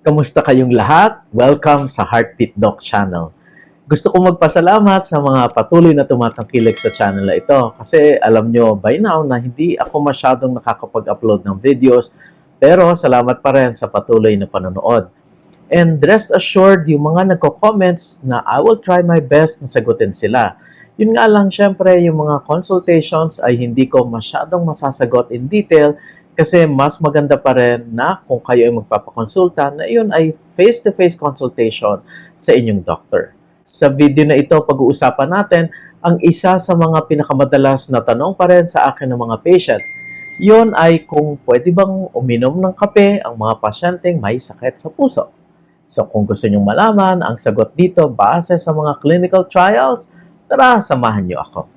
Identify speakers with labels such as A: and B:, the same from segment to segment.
A: Kamusta kayong lahat? Welcome sa Heartbeat Doc Channel. Gusto kong magpasalamat sa mga patuloy na tumatangkilik sa channel na ito kasi alam nyo by now na hindi ako masyadong nakakapag-upload ng videos pero salamat pa rin sa patuloy na panonood. And rest assured, yung mga nagko-comments na I will try my best na sagutin sila. Yun nga lang, syempre, yung mga consultations ay hindi ko masyadong masasagot in detail kasi mas maganda pa rin na kung kayo ay magpapakonsulta na yun ay face-to-face consultation sa inyong doctor. Sa video na ito, pag-uusapan natin ang isa sa mga pinakamadalas na tanong pa rin sa akin ng mga patients. Yun ay kung pwede bang uminom ng kape ang mga pasyenteng may sakit sa puso. So kung gusto nyong malaman ang sagot dito base sa mga clinical trials, tara, samahan niyo ako.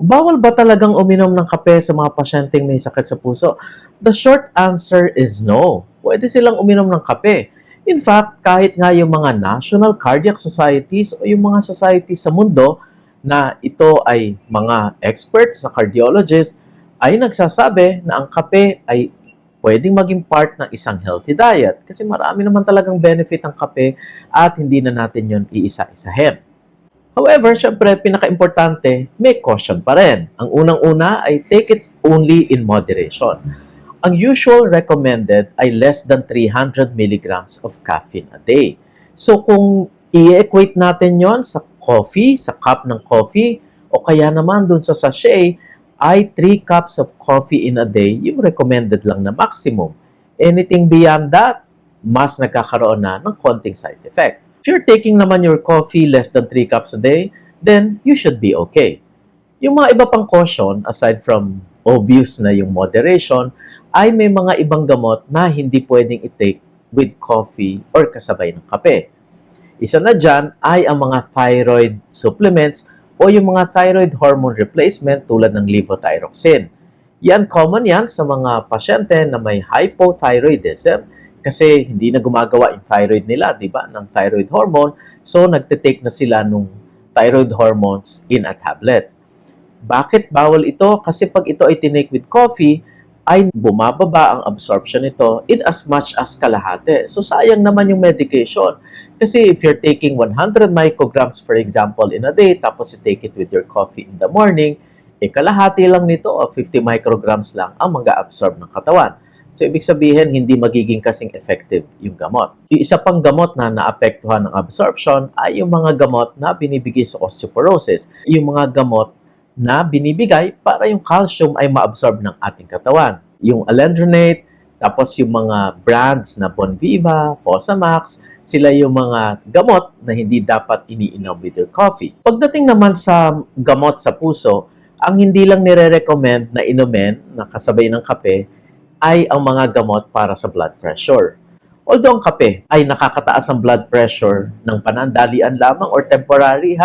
A: Bawal ba talagang uminom ng kape sa mga pasyenteng may sakit sa puso? The short answer is no. Pwede silang uminom ng kape. In fact, kahit nga yung mga national cardiac societies o yung mga societies sa mundo na ito ay mga experts sa cardiologist, ay nagsasabi na ang kape ay pwedeng maging part ng isang healthy diet kasi marami naman talagang benefit ang kape at hindi na natin yon iisa-isahin. However, syempre, pinaka-importante, may caution pa rin. Ang unang-una ay take it only in moderation. Ang usual recommended ay less than 300 milligrams of caffeine a day. So kung i-equate natin yon sa coffee, sa cup ng coffee, o kaya naman dun sa sachet, ay 3 cups of coffee in a day, yung recommended lang na maximum. Anything beyond that, mas nagkakaroon na ng konting side effect. If you're taking naman your coffee less than 3 cups a day, then you should be okay. Yung mga iba pang caution, aside from obvious na yung moderation, ay may mga ibang gamot na hindi pwedeng i-take with coffee or kasabay ng kape. Isa na dyan ay ang mga thyroid supplements o yung mga thyroid hormone replacement tulad ng levothyroxine. Yan, common yan sa mga pasyente na may hypothyroidism kasi hindi na gumagawa yung thyroid nila, di ba, ng thyroid hormone. So, nagtitake na sila ng thyroid hormones in a tablet. Bakit bawal ito? Kasi pag ito ay tinake with coffee, ay bumababa ang absorption nito in as much as kalahati. So, sayang naman yung medication. Kasi if you're taking 100 micrograms, for example, in a day, tapos you take it with your coffee in the morning, kalahati lang nito o 50 micrograms lang ang mag-absorb ng katawan. So, ibig sabihin, hindi magiging kasing effective yung gamot. Yung isa pang gamot na naapektuhan ng absorption ay yung mga gamot na binibigay sa osteoporosis. Yung mga gamot na binibigay para yung calcium ay ma-absorb ng ating katawan. Yung alendronate, tapos yung mga brands na Bonviva, Fosamax, sila yung mga gamot na hindi dapat iniinom with your coffee. Pagdating naman sa gamot sa puso, ang hindi lang nire-recommend na inumin na kasabay ng kape ay ang mga gamot para sa blood pressure. Although ang kape ay nakakataas ang blood pressure ng panandalian lamang or temporary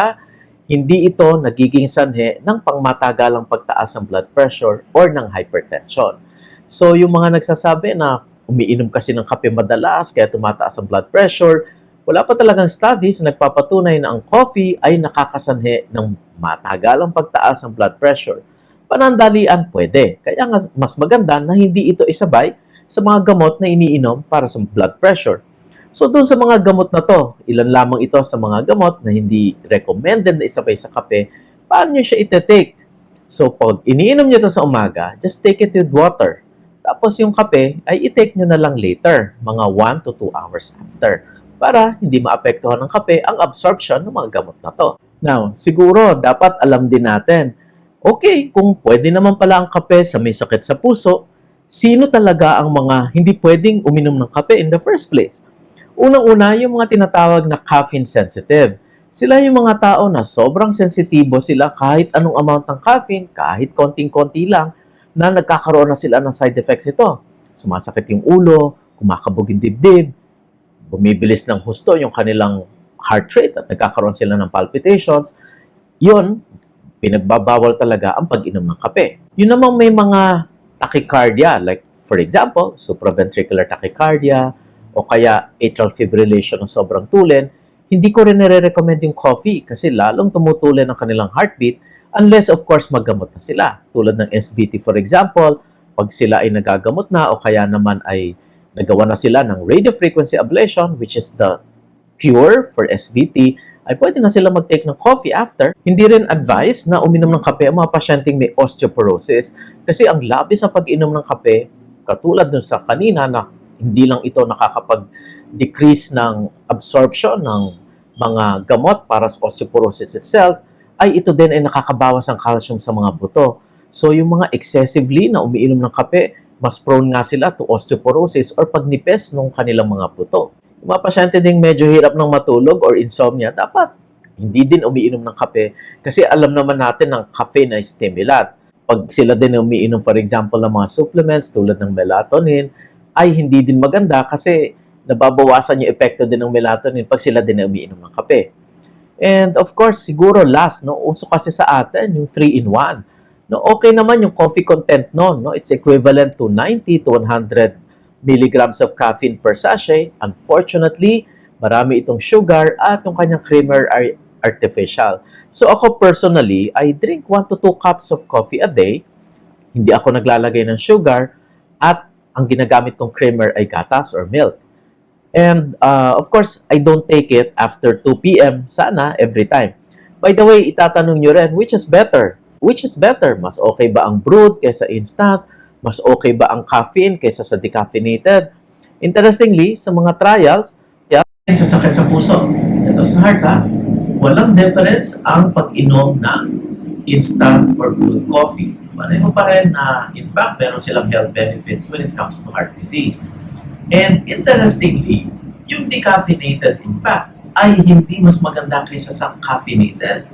A: hindi ito nagiging sanhi ng pangmatagalang pagtaas ng blood pressure or ng hypertension. So yung mga nagsasabi na umiinom kasi ng kape madalas kaya tumataas ang blood pressure, wala pa talagang studies na nagpapatunay na ang coffee ay nakakasanhi ng matagalang pagtaas ng blood pressure. Panandalian pwede. Kaya nga mas maganda na hindi ito isabay sa mga gamot na iniinom para sa blood pressure. So doon sa mga gamot na to, ilan lamang ito sa mga gamot na hindi recommended na isabay sa kape, paano nyo siya ite-take? So pag iniinom nyo ito sa umaga, just take it with water. Tapos yung kape ay i-take nyo na lang later, mga 1 to 2 hours after, para hindi maapektuhan ng kape ang absorption ng mga gamot na to. Now, siguro dapat alam din natin, okay, kung pwede naman pala ang kape sa may sakit sa puso, sino talaga ang mga hindi pwedeng uminom ng kape in the first place? Unang-una, yung mga tinatawag na caffeine sensitive. Sila yung mga tao na sobrang sensitibo sila kahit anong amount ng caffeine, kahit konting-konti lang, na nagkakaroon na sila ng side effects ito. Sumasakit yung ulo, kumakabog yung dibdib, bumibilis ng husto yung kanilang heart rate at nagkakaroon sila ng palpitations. Yun, pinagbabawal talaga ang pag-inom ng kape. Yun namang may mga tachycardia, like for example, supraventricular tachycardia, o kaya atrial fibrillation ng sobrang tulen, hindi ko rin nire-recommend yung coffee kasi lalong tumutulen ang kanilang heartbeat Unless, of course, maggamot na sila. Tulad ng SVT, for example, pag sila ay nagagamot na o kaya naman ay nagawa na sila ng radiofrequency ablation, which is the cure for SVT, ay pwede na sila mag-take ng coffee after. Hindi rin advice na uminom ng kape ang mga pasyenteng may osteoporosis kasi ang labis sa pag-inom ng kape, katulad dun sa kanina na hindi lang ito nakakapag-decrease ng absorption ng mga gamot para sa osteoporosis itself, ay ito din ay nakakabawas ng calcium sa mga buto. So yung mga excessively na umiinom ng kape, mas prone nga sila to osteoporosis or pagnipis ng kanilang mga buto. Yung mga pasyente ding medyo hirap ng matulog or insomnia, dapat hindi din umiinom ng kape kasi alam naman natin ng caffeine ay stimulant. Pag sila din umiinom, for example, ng mga supplements tulad ng melatonin, ay hindi din maganda kasi nababawasan yung epekto din ng melatonin pag sila din umiinom ng kape. And of course, siguro last, no, uso kasi sa atin yung 3-in-1. No, okay naman yung coffee content noon, no? It's equivalent to 90 to 100 milligrams of caffeine per sachet. Unfortunately, marami itong sugar at yung kanyang creamer ay artificial. So ako personally, I drink 1 to 2 cups of coffee a day. Hindi ako naglalagay ng sugar at ang ginagamit kong creamer ay gatas or milk. And of course, I don't take it after 2 p.m. sana every time. By the way, itatanong nyo rin, which is better? Which is better? Mas okay ba ang brewed kaysa instant? Mas okay ba ang caffeine kaysa sa decaffeinated? Interestingly, sa mga trials, sa sakit sa puso, ito sa heart ha, walang difference ang pag-inom ng instant or brewed coffee. Pareho pa rin na, in fact, meron silang health benefits when it comes to heart disease. And interestingly, yung decaffeinated, in fact, ay hindi mas maganda kaysa sa caffeinated.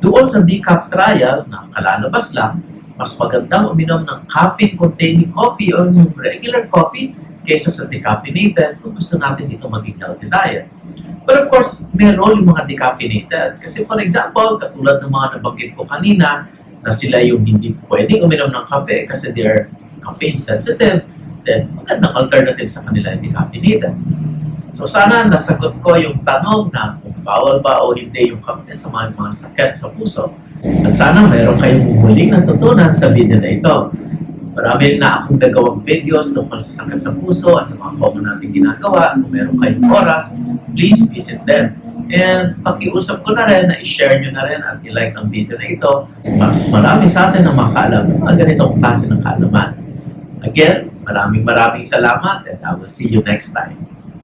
A: Doon sa decaf trial na kalalabas lang, mas magandang uminom ng caffeine-containing coffee o yung regular coffee kaysa sa decaffeinated kung gusto natin ito maging healthy diet. But of course, may role yung mga decaffeinated. Kasi for example, katulad ng mga nabanggit ko kanina, na sila yung hindi pwedeng uminom ng kafe kasi they're caffeine sensitive, then magandang alternative sa kanila yung decaffeinated. So sana nasagot ko yung tanong na kung bawal ba o hindi yung kape sa mga sakit sa puso. At sana mayroon kayong muling natutunan sa video na ito. Marami na akong nagawang videos tungkol sa sakit sa puso at sa mga common natin ginagawa. Kung meron kayong oras, please visit them. And pakiusap ko na rin na i-share nyo na rin at i-like ang video na ito. Mas marami sa atin na makaalam ng mga ganitong klase ng kaalaman. Again, maraming salamat and I will see you next time.